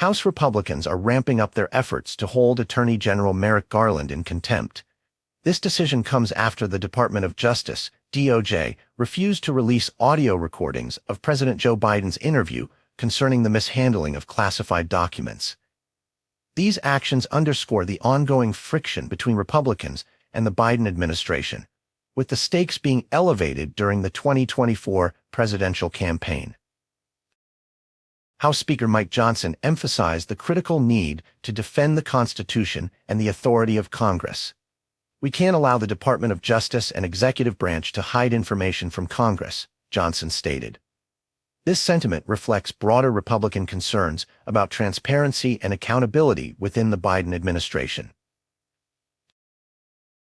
House Republicans are ramping up their efforts to hold Attorney General Merrick Garland in contempt. This decision comes after the Department of Justice, DOJ, refused to release audio recordings of President Joe Biden's interview concerning the mishandling of classified documents. These actions underscore the ongoing friction between Republicans and the Biden administration, with the stakes being elevated during the 2024 presidential campaign. House Speaker Mike Johnson emphasized the critical need to defend the Constitution and the authority of Congress. "We can't allow the Department of Justice and executive branch to hide information from Congress," Johnson stated. This sentiment reflects broader Republican concerns about transparency and accountability within the Biden administration.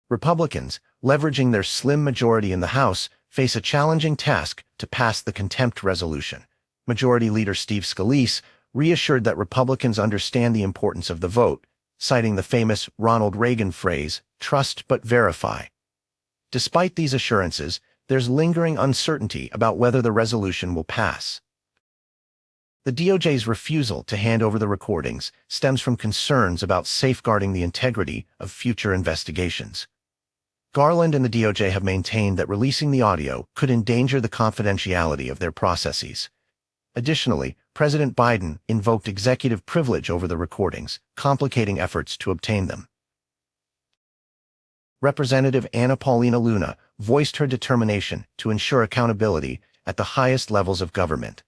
Republicans, leveraging their slim majority in the House, face a challenging task to pass the contempt resolution. Majority Leader Steve Scalise reassured that Republicans understand the importance of the vote, citing the famous Ronald Reagan phrase, "Trust but verify." Despite these assurances, there's lingering uncertainty about whether the resolution will pass. The DOJ's refusal to hand over the recordings stems from concerns about safeguarding the integrity of future investigations. Garland and the DOJ have maintained that releasing the audio could endanger the confidentiality of their processes. Additionally, President Biden invoked executive privilege over the recordings, complicating efforts to obtain them. Representative Anna Paulina Luna voiced her determination to ensure accountability at the highest levels of government.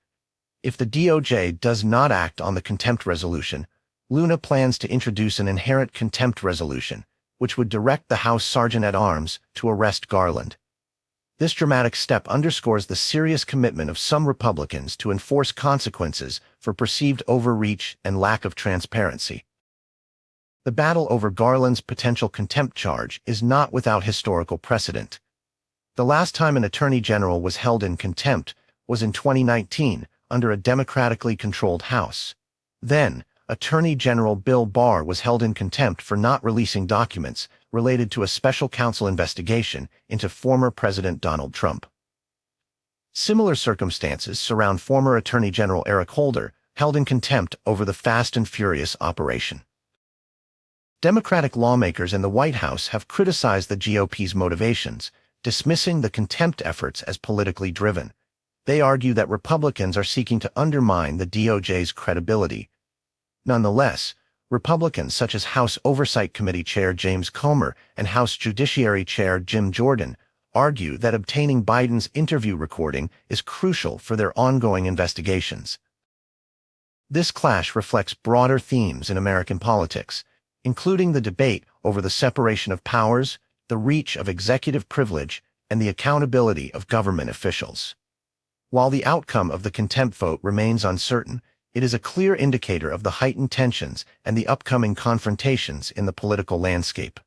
If the DOJ does not act on the contempt resolution, Luna plans to introduce an inherent contempt resolution, which would direct the House Sergeant-at-Arms to arrest Garland. This dramatic step underscores the serious commitment of some Republicans to enforce consequences for perceived overreach and lack of transparency. The battle over Garland's potential contempt charge is not without historical precedent. The last time an attorney general was held in contempt was in 2019 under a democratically controlled House. Then, Attorney General Bill Barr was held in contempt for not releasing documents related to a special counsel investigation into former President Donald Trump. Similar circumstances surround former Attorney General Eric Holder, held in contempt over the Fast and Furious operation. Democratic lawmakers in the White House have criticized the GOP's motivations, dismissing the contempt efforts as politically driven. They argue that Republicans are seeking to undermine the DOJ's credibility. Nonetheless, Republicans such as House Oversight Committee Chair James Comer and House Judiciary Chair Jim Jordan argue that obtaining Biden's interview recording is crucial for their ongoing investigations. This clash reflects broader themes in American politics, including the debate over the separation of powers, the reach of executive privilege, and the accountability of government officials. While the outcome of the contempt vote remains uncertain, it is a clear indicator of the heightened tensions and the upcoming confrontations in the political landscape.